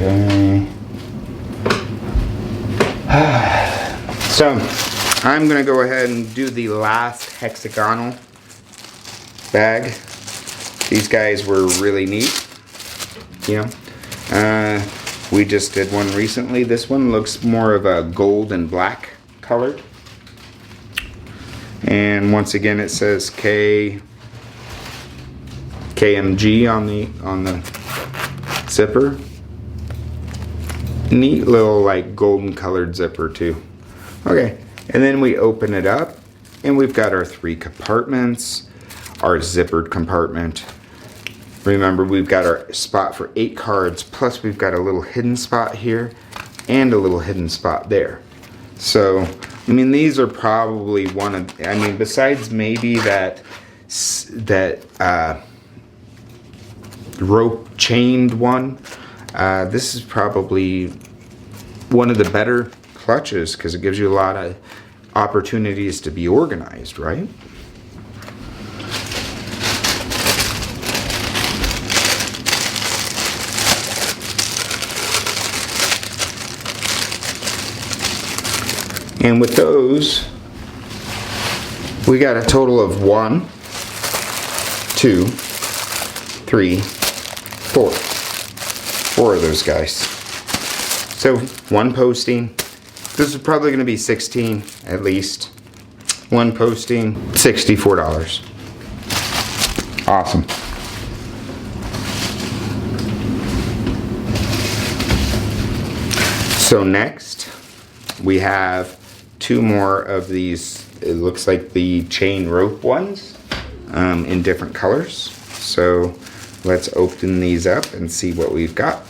Okay. So I'm gonna go ahead and do the last hexagonal bag. These guys were really neat. You know, we just did one recently. This one looks more of a gold and black colored. And once again, it says KMG on the zipper. Neat little like golden colored zipper too. Okay, and then we open it up and we've got our 3 compartments, our zippered compartment. Remember, we've got our spot for 8 cards, plus we've got a little hidden spot here and a little hidden spot there. So, I mean, these are probably one of, I mean, besides maybe that rope chained one, this is probably one of the better clutches because it gives you a lot of opportunities to be organized, right? And with those, we got a total of 1, 2, 3, 4. 4 of those guys. So 1 posting. This is probably going to be 16 at least. 1 posting, $64. Awesome. So next, we have 2 more of these. It looks like the chain rope ones in different colors. So let's open these up and see what we've got.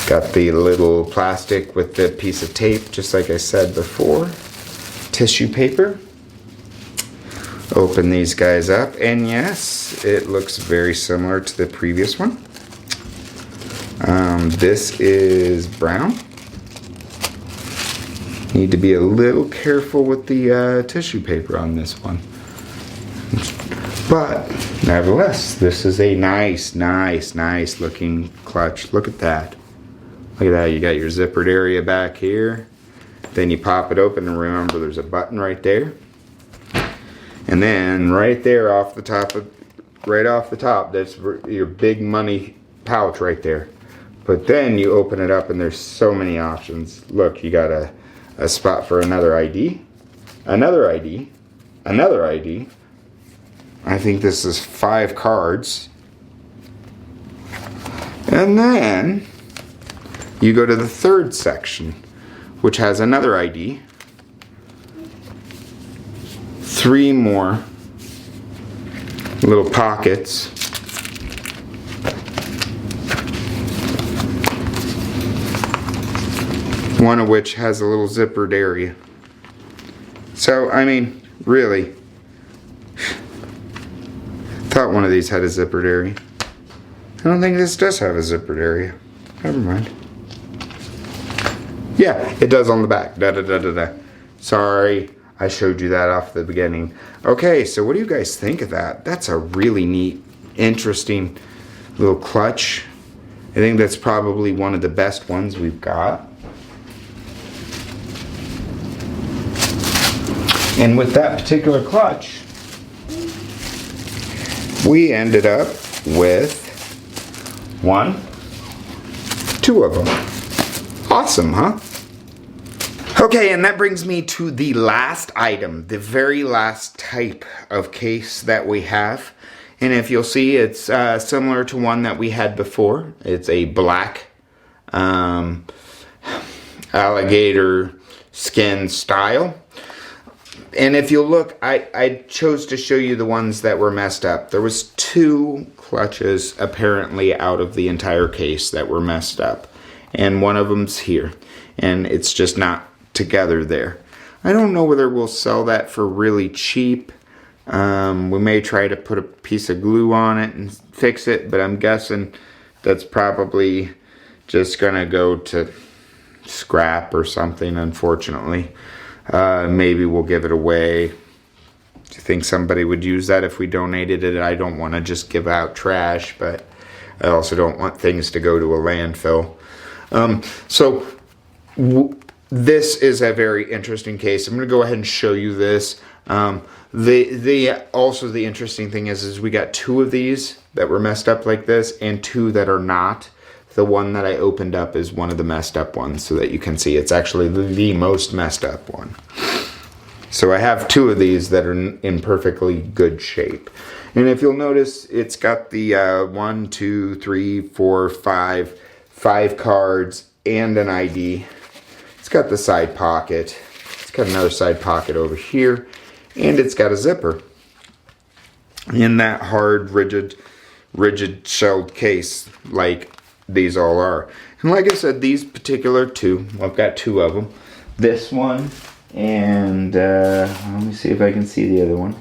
Got the little plastic with the piece of tape, just like I said before. Tissue paper. Open these guys up, and yes, it looks very similar to the previous one. This is brown. Need to be a little careful with the tissue paper on this one. But nevertheless, this is a nice looking clutch. Look at that. Look at that. You got your zippered area back here. Then you pop it open, and remember there's a button right there. And then right there off the top, that's your big money pouch right there. But then you open it up and there's so many options. Look, you got a spot for another ID, another ID, another ID. I think this is 5 cards. And then you go to the 3rd section, which has another ID. 3 more little pockets. One of which has a little zippered area. So, I mean, really, thought one of these had a zippered area. I don't think this does have a zippered area. Never mind. Yeah, it does on the back. Sorry, I showed you that off the beginning. Okay, so what do you guys think of that? That's a really neat, interesting little clutch. I think that's probably one of the best ones we've got. And with that particular clutch, we ended up with 2 of them. Awesome, huh? Okay, and that brings me to the last item, the very last type of case that we have. And if you'll see, it's similar to one that we had before. It's a black alligator skin style. And if you look, I chose to show you the ones that were messed up. There was 2 clutches apparently out of the entire case that were messed up. And one of them's here. And it's just not together there. I don't know whether we'll sell that for really cheap. We may try to put a piece of glue on it and fix it. But I'm guessing that's probably just going to go to scrap or something, unfortunately. Maybe we'll give it away. Do you think somebody would use that if we donated it? I don't want to just give out trash, but I also don't want things to go to a landfill. This is a very interesting case. I'm going to go ahead and show you this. Also the interesting thing is we got 2 of these that were messed up like this and 2 that are not. The one that I opened up is one of the messed up ones, so that you can see it's actually the most messed up one. So I have 2 of these that are in perfectly good shape. And if you'll notice, it's got the 1, 2, 3, 4, 5 cards and an ID. It's got the side pocket. It's got another side pocket over here. And it's got a zipper in that hard, rigid shelled case like these all are. And like I said, these particular 2, I've got 2 of them. This one and let me see if I can see the other one.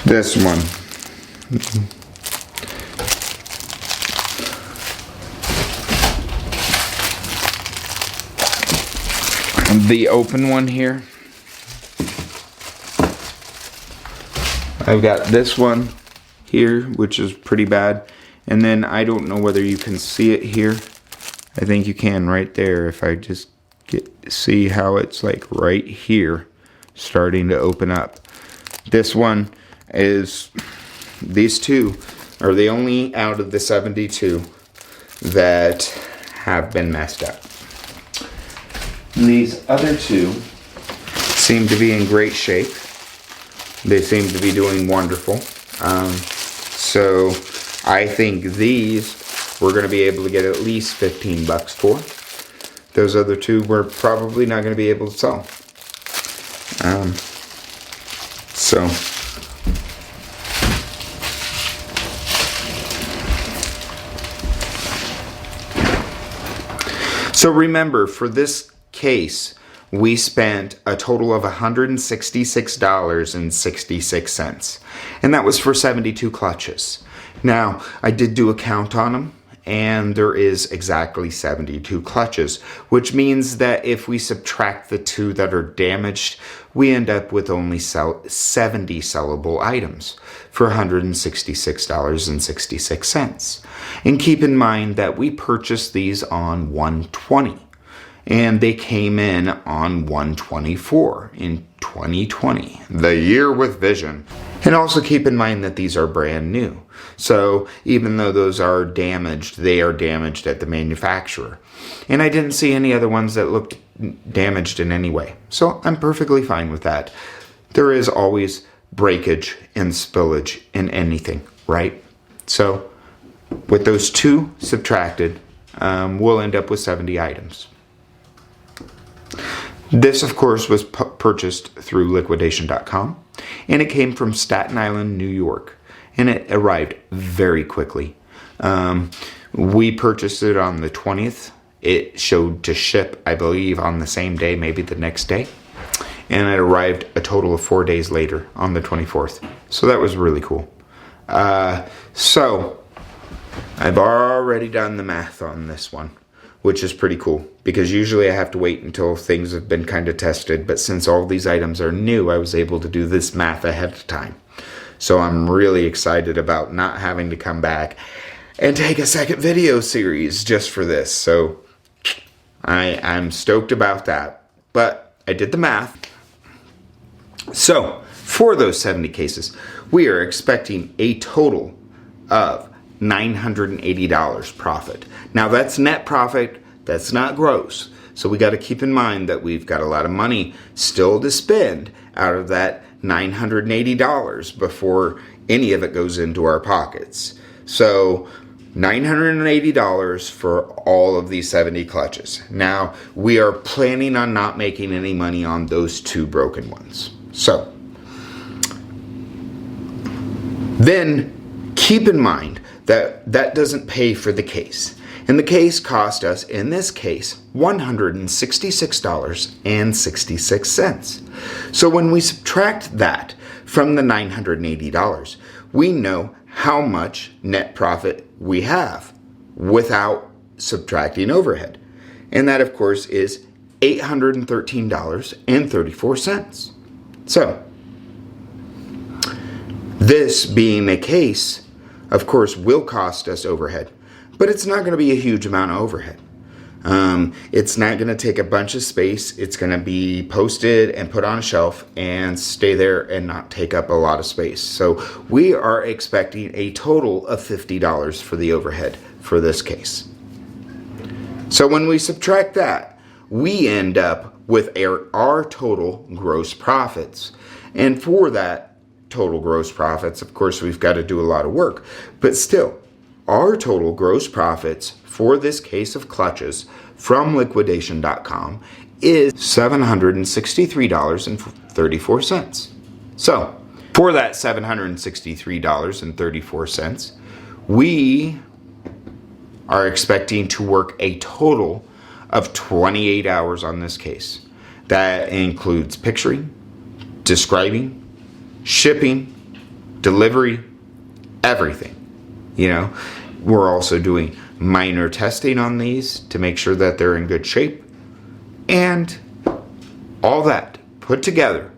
This one. The open one here. I've got this one here, which is pretty bad. And then I don't know whether you can see it here. I think you can right there. If I just see how it's like right here starting to open up. This one is, these 2 are the only out of the 72 that have been messed up. These other 2 seem to be in great shape. They seem to be doing wonderful. So I think these we're going to be able to get at least 15 bucks for. Those other 2 we're probably not going to be able to sell. So remember, for this case, we spent a total of $166.66. And that was for 72 clutches. Now, I did do a count on them, and there is exactly 72 clutches, which means that if we subtract the 2 that are damaged, we end up with only 70 sellable items for $166.66. And keep in mind that we purchased these on 120. And they came in on 124 in 2020, the year with vision. And also keep in mind that these are brand new. So even though those are damaged, they are damaged at the manufacturer. And I didn't see any other ones that looked damaged in any way. So I'm perfectly fine with that. There is always breakage and spillage in anything, right? So with those 2 subtracted, we'll end up with 70 items. This, of course, was purchased through liquidation.com, and it came from Staten Island, New York, and it arrived very quickly. We purchased it on the 20th. It showed to ship, I believe, on the same day, maybe the next day, and it arrived a total of 4 days later on the 24th. So that was really cool. So I've already done the math on this one, which is pretty cool, because usually I have to wait until things have been kind of tested, but since all these items are new, I was able to do this math ahead of time. So I'm really excited about not having to come back and take a second video series just for this. So I'm stoked about that, but I did the math. So for those 70 cases, we are expecting a total of $980 profit. Now that's net profit, that's not gross. So we got to keep in mind that we've got a lot of money still to spend out of that $980 before any of it goes into our pockets. So $980 for all of these 70 clutches. Now we are planning on not making any money on those 2 broken ones. So then keep in mind that that doesn't pay for the case. And the case cost us, in this case, $166.66. So when we subtract that from the $980, we know how much net profit we have without subtracting overhead. And that, of course, is $813.34. So This being the case, of course, will cost us overhead, but it's not going to be a huge amount of overhead. It's not going to take a bunch of space. It's going to be posted and put on a shelf and stay there and not take up a lot of space. So we are expecting a total of $50 for the overhead for this case. So when we subtract that, we end up with our total gross profits. And for that total gross profits, of course, we've got to do a lot of work. But still, our total gross profits for this case of clutches from liquidation.com is $763.34. So, for that $763.34, we are expecting to work a total of 28 hours on this case. That includes picturing, describing, shipping, delivery, everything. We're also doing minor testing on these to make sure that they're in good shape. And all that put together,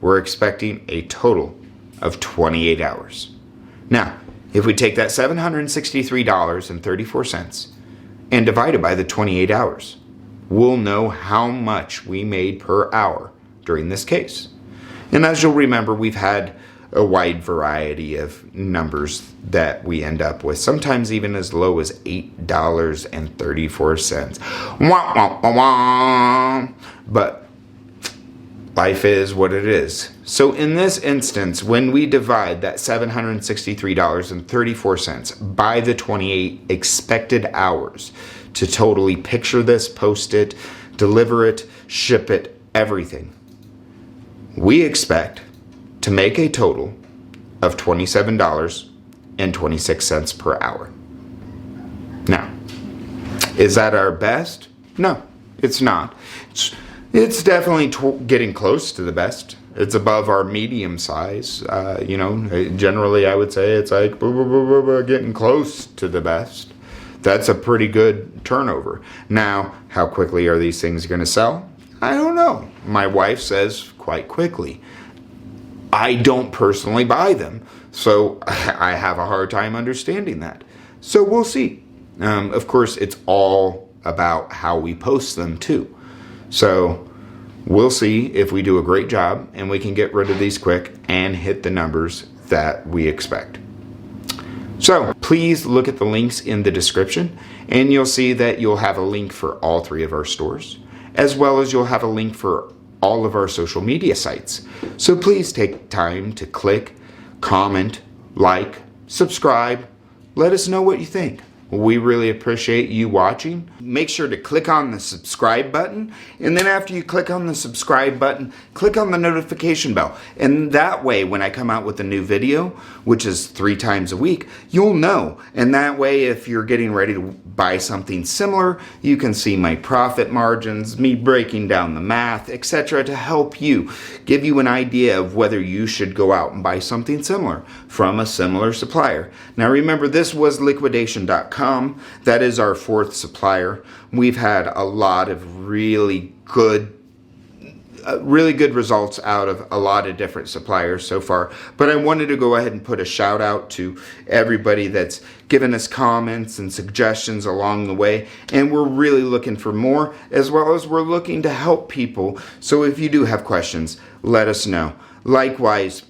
we're expecting a total of 28 hours. Now, if we take that $763.34 and divide it by the 28 hours, we'll know how much we made per hour during this case. And as you'll remember, we've had a wide variety of numbers that we end up with, sometimes even as low as $8.34. Wah, wah, wah, wah. But life is what it is. So in this instance, when we divide that $763.34 by the 28 expected hours to totally picture this, post it, deliver it, ship it, everything, we expect to make a total of $27.26 per hour. Now, is that our best? No, it's not. It's definitely getting close to the best. It's above our medium size. Generally I would say it's like getting close to the best. That's a pretty good turnover. Now, how quickly are these things going to sell? I don't know. My wife says quite quickly. I don't personally buy them, so I have a hard time understanding that. So we'll see. Of course, it's all about how we post them too. So we'll see if we do a great job and we can get rid of these quick and hit the numbers that we expect. So please look at the links in the description, and you'll see that you'll have a link for all 3 of our stores, as well as you'll have a link for all of our social media sites. So please take time to click, comment, like, subscribe. Let us know what you think. We really appreciate you watching. Make sure to click on the subscribe button, and then after you click on the subscribe button, click on the notification bell. And that way, when I come out with a new video, which is 3 times a week, you'll know. And that way, if you're getting ready to buy something similar, you can see my profit margins, me breaking down the math, etc., to help you, give you an idea of whether you should go out and buy something similar from a similar supplier. Now remember, this was liquidation.com. That is our 4th supplier. We've had a lot of really good results out of a lot of different suppliers so far. But I wanted to go ahead and put a shout out to everybody that's given us comments and suggestions along the way. And we're really looking for more, as well as we're looking to help people. So if you do have questions, let us know. Likewise,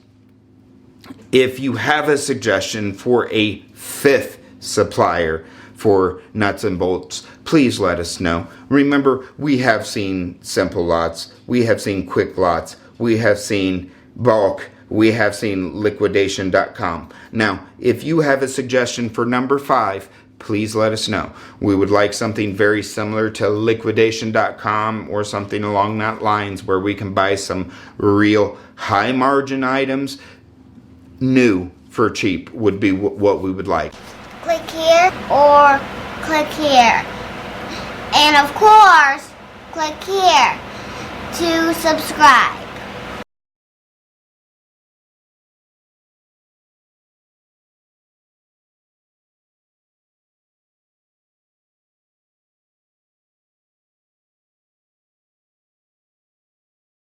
if you have a suggestion for a 5th supplier for nuts and bolts, please let us know. Remember, we have seen simple lots, we have seen quick lots, we have seen bulk, we have seen liquidation.com. Now, if you have a suggestion for number 5, please let us know. We would like something very similar to liquidation.com or something along that lines where we can buy some real high margin items. New for cheap would be what we would like. Click here or click here. And of course, click here to subscribe.